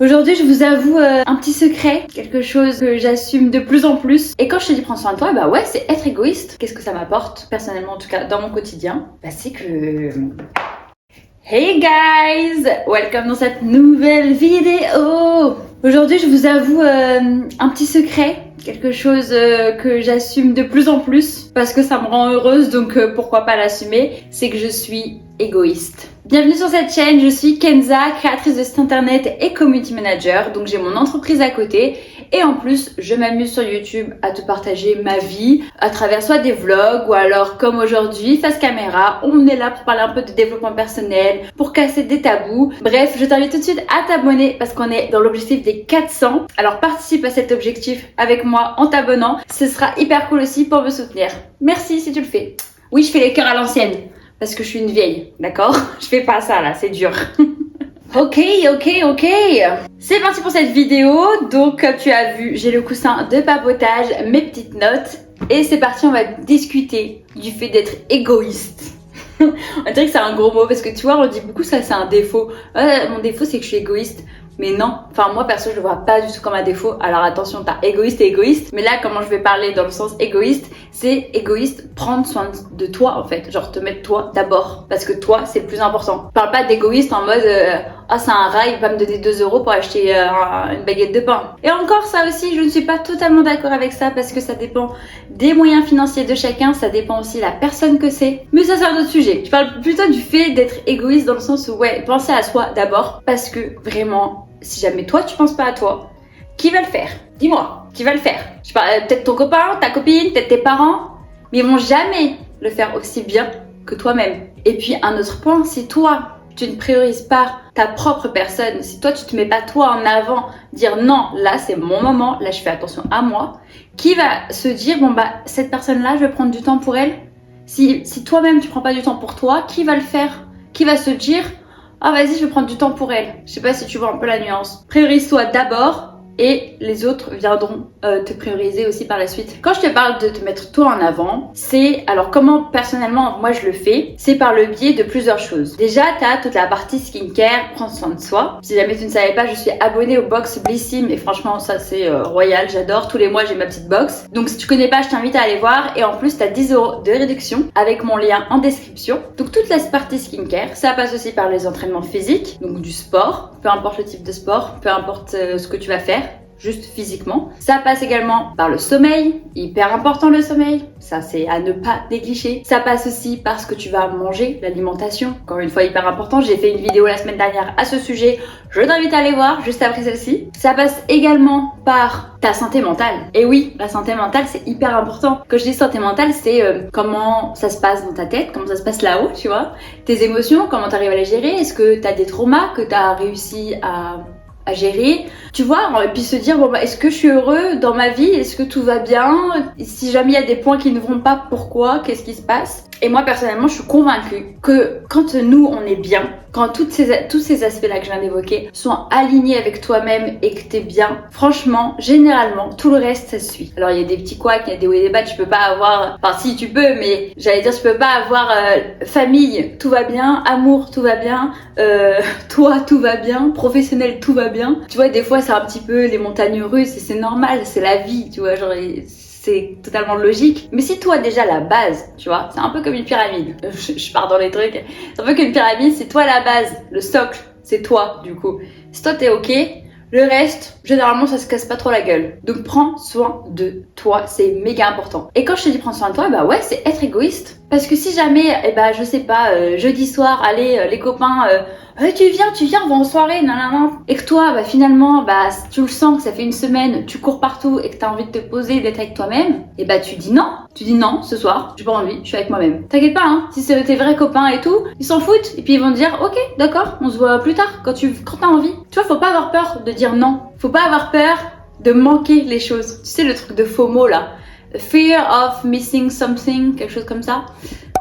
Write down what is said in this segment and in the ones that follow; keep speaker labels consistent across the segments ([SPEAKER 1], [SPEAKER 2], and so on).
[SPEAKER 1] Aujourd'hui, je vous avoue un petit secret, quelque chose que j'assume de plus en plus. Et quand je te dis prends soin de toi, bah ouais, c'est être égoïste. Qu'est-ce que ça m'apporte, personnellement en tout cas, dans mon quotidien? Bah c'est que... Hey guys! Welcome dans cette nouvelle vidéo! Aujourd'hui, je vous avoue un petit secret, quelque chose que j'assume de plus en plus parce que ça me rend heureuse, donc pourquoi pas l'assumer, c'est que je suis égoïste. Bienvenue sur cette chaîne, je suis Kenza, créatrice de site internet et community manager, donc j'ai mon entreprise à côté et en plus je m'amuse sur YouTube à te partager ma vie à travers soit des vlogs ou alors comme aujourd'hui face caméra, on est là pour parler un peu de développement personnel, pour casser des tabous. Bref, je t'invite tout de suite à t'abonner parce qu'on est dans l'objectif des 400. Alors participe à cet objectif avec moi en t'abonnant, ce sera hyper cool aussi pour me soutenir. Merci si tu le fais. Oui, je fais les cœurs à l'ancienne. Parce que je suis une vieille, d'accord? Je fais pas ça là, c'est dur. Ok. C'est parti pour cette vidéo. Donc comme tu as vu, j'ai le coussin de papotage, mes petites notes. Et c'est parti, on va discuter du fait d'être égoïste. On dirait que c'est un gros mot parce que tu vois, on dit beaucoup ça, c'est un défaut. Mon défaut c'est que je suis égoïste. Mais non, enfin moi perso je le vois pas du tout comme un défaut. Alors attention, t'as égoïste et égoïste. Mais là comment je vais parler dans le sens égoïste, c'est égoïste, prendre soin de toi en fait. Genre te mettre toi d'abord. Parce que toi c'est le plus important. Je parle pas d'égoïste en mode c'est un rat, il va me donner 2 € pour acheter une baguette de pain. Et encore ça aussi, je ne suis pas totalement d'accord avec ça parce que ça dépend des moyens financiers de chacun, ça dépend aussi de la personne que c'est. Mais ça c'est un autre sujet. Je parle plutôt du fait d'être égoïste dans le sens où ouais, penser à soi d'abord parce que vraiment si jamais toi tu penses pas à toi, qui va le faire? Dis-moi, qui va le faire? Je parle peut-être ton copain, ta copine, peut-être tes parents, mais ils vont jamais le faire aussi bien que toi-même. Et puis un autre point, si toi tu ne priorises pas ta propre personne, si toi tu te mets pas toi en avant, dire non, là c'est mon moment, là je fais attention à moi, qui va se dire bon bah cette personne-là, je vais prendre du temps pour elle? Si toi-même tu prends pas du temps pour toi, qui va le faire? Qui va se dire ah vas-y, je vais prendre du temps pour elle. Je sais pas si tu vois un peu la nuance. Priorise-toi d'abord et les autres viendront te prioriser aussi par la suite. Quand je te parle de te mettre toi en avant, c'est alors comment personnellement moi je le fais, c'est par le biais de plusieurs choses. Déjà, t'as toute la partie skincare, prendre soin de soi. Si jamais tu ne savais pas, je suis abonnée au box Blissim et franchement ça c'est royal, j'adore. Tous les mois j'ai ma petite box. Donc si tu connais pas, je t'invite à aller voir et en plus t'as 10 € de réduction avec mon lien en description. Donc toute la partie skincare, ça passe aussi par les entraînements physiques, donc du sport, peu importe le type de sport, peu importe ce que tu vas faire. Juste physiquement. Ça passe également par le sommeil, hyper important le sommeil, ça c'est à ne pas négliger. Ça passe aussi par ce que tu vas manger, l'alimentation, encore une fois hyper important, j'ai fait une vidéo la semaine dernière à ce sujet, je t'invite à aller voir juste après celle-ci. Ça passe également par ta santé mentale. Et oui, la santé mentale c'est hyper important. Quand je dis santé mentale, c'est comment ça se passe dans ta tête, comment ça se passe là-haut, tu vois, tes émotions, comment t'arrives à les gérer, est-ce que t'as des traumas que t'as réussi à gérer, tu vois, et puis se dire bon bah est-ce que je suis heureux dans ma vie, est-ce que tout va bien, si jamais il y a des points qui ne vont pas, pourquoi, qu'est-ce qui se passe. Et moi personnellement je suis convaincue que quand nous on est bien, quand tous ces aspects là que je viens d'évoquer sont alignés avec toi-même et que t'es bien, franchement généralement tout le reste ça suit. Alors il y a des petits couacs, il y a des hauts et des bas, tu peux pas avoir, enfin si tu peux, mais j'allais dire tu peux pas avoir famille tout va bien, amour tout va bien, toi tout va bien, professionnel tout va bien. Tu vois des fois c'est un petit peu les montagnes russes et c'est normal, c'est la vie, tu vois, genre c'est totalement logique. Mais si toi déjà la base, tu vois, c'est un peu comme une pyramide. Je pars dans les trucs. C'est un peu comme une pyramide, c'est toi la base, le socle, c'est toi du coup. Si toi t'es ok, le reste, généralement ça se casse pas trop la gueule. Donc prends soin de toi, c'est méga important. Et quand je te dis prends soin de toi, bah ouais, c'est être égoïste. Parce que si jamais, je sais pas, jeudi soir, allez, les copains, tu viens, on va en soirée, nanana. Et que toi, finalement, tu le sens que ça fait une semaine, tu cours partout et que t'as envie de te poser, d'être avec toi-même, et tu dis non. Tu dis non, ce soir, j'ai pas envie, je suis avec moi-même. T'inquiète pas, hein, si c'est tes vrais copains et tout, ils s'en foutent. Et puis ils vont te dire, ok, d'accord, on se voit plus tard, quand t'as envie. Tu vois, faut pas avoir peur de dire non. Faut pas avoir peur de manquer les choses. Tu sais, le truc de FOMO là. Fear of missing something, quelque chose comme ça.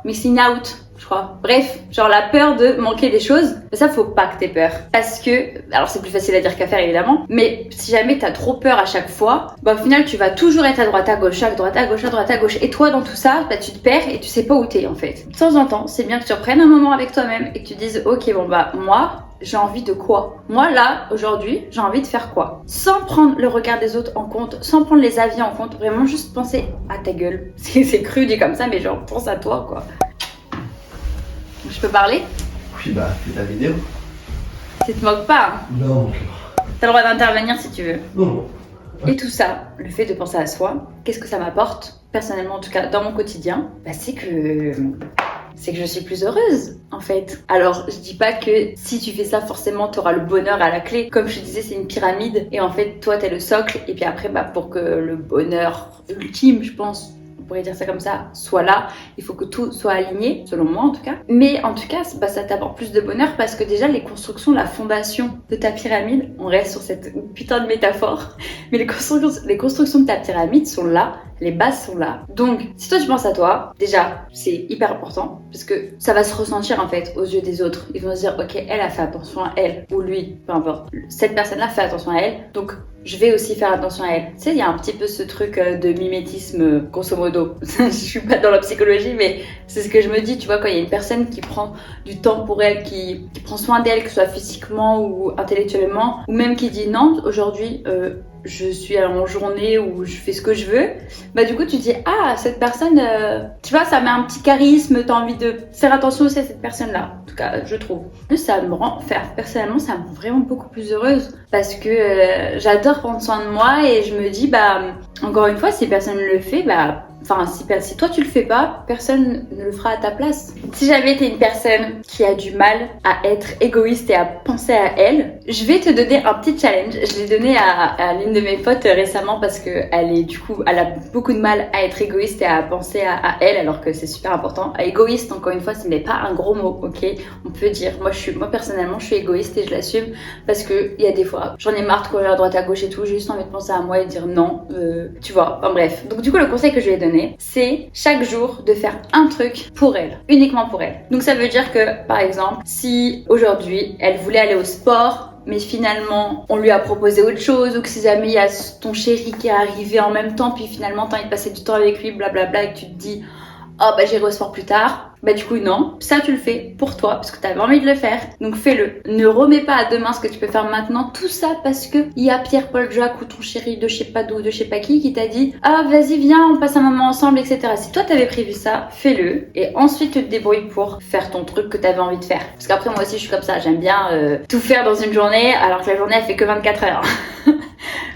[SPEAKER 1] Missing out, je crois. Bref, genre la peur de manquer des choses. Ça, faut pas que t'aies peur. Parce que, alors c'est plus facile à dire qu'à faire évidemment, mais si jamais t'as trop peur à chaque fois, au final tu vas toujours être à droite à gauche, à droite à gauche, à droite à gauche. Et toi dans tout ça, tu te perds et tu sais pas où t'es en fait. De temps en temps, c'est bien que tu reprennes un moment avec toi-même et que tu dises ok moi, j'ai envie de quoi? Moi là, aujourd'hui, j'ai envie de faire quoi? Sans prendre le regard des autres en compte, sans prendre les avis en compte, vraiment juste penser à ta gueule. C'est cru dit comme ça, mais genre pense à toi quoi. Je peux parler?
[SPEAKER 2] Oui, bah, fais ta vidéo.
[SPEAKER 1] Tu te moques pas, hein?
[SPEAKER 2] Non.
[SPEAKER 1] T'as le droit d'intervenir si tu veux.
[SPEAKER 2] Non.
[SPEAKER 1] Et tout ça, le fait de penser à soi, qu'est-ce que ça m'apporte? Personnellement, en tout cas, dans mon quotidien, bah, c'est que je suis plus heureuse, en fait. Alors, je dis pas que si tu fais ça, forcément, t'auras le bonheur à la clé. Comme je te disais, c'est une pyramide. Et en fait, toi, t'es le socle. Et puis après, bah, pour que le bonheur ultime, je pense, on pourrait dire ça comme ça, soit là, il faut que tout soit aligné, selon moi en tout cas. Mais en tout cas, bah, ça t'apporte plus de bonheur parce que déjà, les constructions, la fondation de ta pyramide, on reste sur cette putain de métaphore, mais les constructions de ta pyramide sont là. Les bases sont là. Donc, si toi tu penses à toi, déjà, c'est hyper important parce que ça va se ressentir en fait aux yeux des autres. Ils vont se dire, ok, elle a fait attention à elle, ou lui, peu importe. Cette personne-là fait attention à elle, donc je vais aussi faire attention à elle. Tu sais, il y a un petit peu ce truc de mimétisme, grosso modo. Je suis pas dans la psychologie, mais c'est ce que je me dis, tu vois, quand il y a une personne qui prend du temps pour elle, qui prend soin d'elle, que ce soit physiquement ou intellectuellement, ou même qui dit non, aujourd'hui, je suis en journée où je fais ce que je veux, bah du coup tu dis ah cette personne, tu vois ça met un petit charisme, t'as envie de faire attention aussi à cette personne là, en tout cas je trouve. Ça me rend, personnellement ça me rend vraiment beaucoup plus heureuse parce que j'adore prendre soin de moi et je me dis bah encore une fois si personne ne le fait bah enfin, si toi tu le fais pas, personne ne le fera à ta place. Si j'avais été une personne qui a du mal à être égoïste et à penser à elle, je vais te donner un petit challenge. Je l'ai donné à l'une de mes potes récemment parce que elle a beaucoup de mal à être égoïste et à penser à elle alors que c'est super important. Égoïste, encore une fois, ce n'est pas un gros mot, ok? On peut dire, moi personnellement, je suis égoïste et je l'assume parce que il y a des fois, j'en ai marre de courir à droite à gauche et tout, j'ai juste envie de penser à moi et de dire non, tu vois, enfin bref. Donc du coup, le conseil que je lui ai donné, c'est chaque jour de faire un truc pour elle, uniquement pour elle. Donc ça veut dire que, par exemple, si aujourd'hui elle voulait aller au sport, mais finalement on lui a proposé autre chose, ou que si jamais il y a ton chéri qui est arrivé en même temps, puis finalement t'as envie de passer du temps avec lui, blablabla, et que tu te dis oh bah j'irai au sport plus tard, bah du coup non, ça tu le fais pour toi parce que t'avais envie de le faire, donc fais-le. Ne remets pas à demain ce que tu peux faire maintenant, tout ça parce que il y a Pierre-Paul Jacques ou ton chéri de je sais pas d'où, de je sais pas qui t'a dit ah vas-y viens on passe un moment ensemble etc. Si toi t'avais prévu ça, fais-le et ensuite tu te débrouilles pour faire ton truc que t'avais envie de faire. Parce qu'après moi aussi je suis comme ça, j'aime bien tout faire dans une journée alors que la journée elle fait que 24 heures.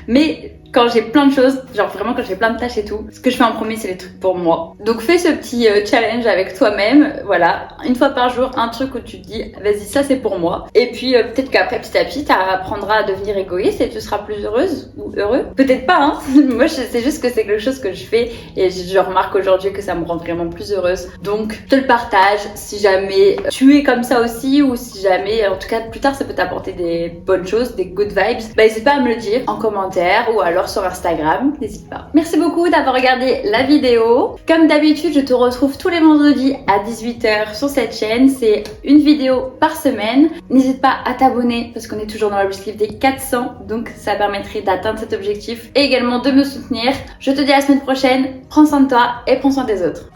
[SPEAKER 1] Mais quand j'ai plein de choses, genre vraiment quand j'ai plein de tâches et tout, ce que je fais en premier c'est les trucs pour moi. Donc fais ce petit challenge avec toi-même, voilà, une fois par jour un truc où tu te dis vas-y ça c'est pour moi. Et puis peut-être qu'après petit à petit tu apprendras à devenir égoïste et tu seras plus heureuse ou heureux. Peut-être pas hein, moi c'est juste que c'est quelque chose que je fais et je remarque aujourd'hui que ça me rend vraiment plus heureuse. Donc je te le partage si jamais tu es comme ça aussi ou si jamais en tout cas plus tard ça peut t'apporter des bonnes choses, des good vibes, bah n'hésite pas à me le dire en commentaire ou alors sur Instagram, n'hésite pas. Merci beaucoup d'avoir regardé la vidéo. Comme d'habitude, je te retrouve tous les vendredis à 18h sur cette chaîne. C'est une vidéo par semaine. N'hésite pas à t'abonner parce qu'on est toujours dans l'objectif des 400. Donc ça permettrait d'atteindre cet objectif et également de me soutenir. Je te dis à la semaine prochaine. Prends soin de toi et prends soin des autres.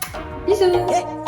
[SPEAKER 1] Bisous!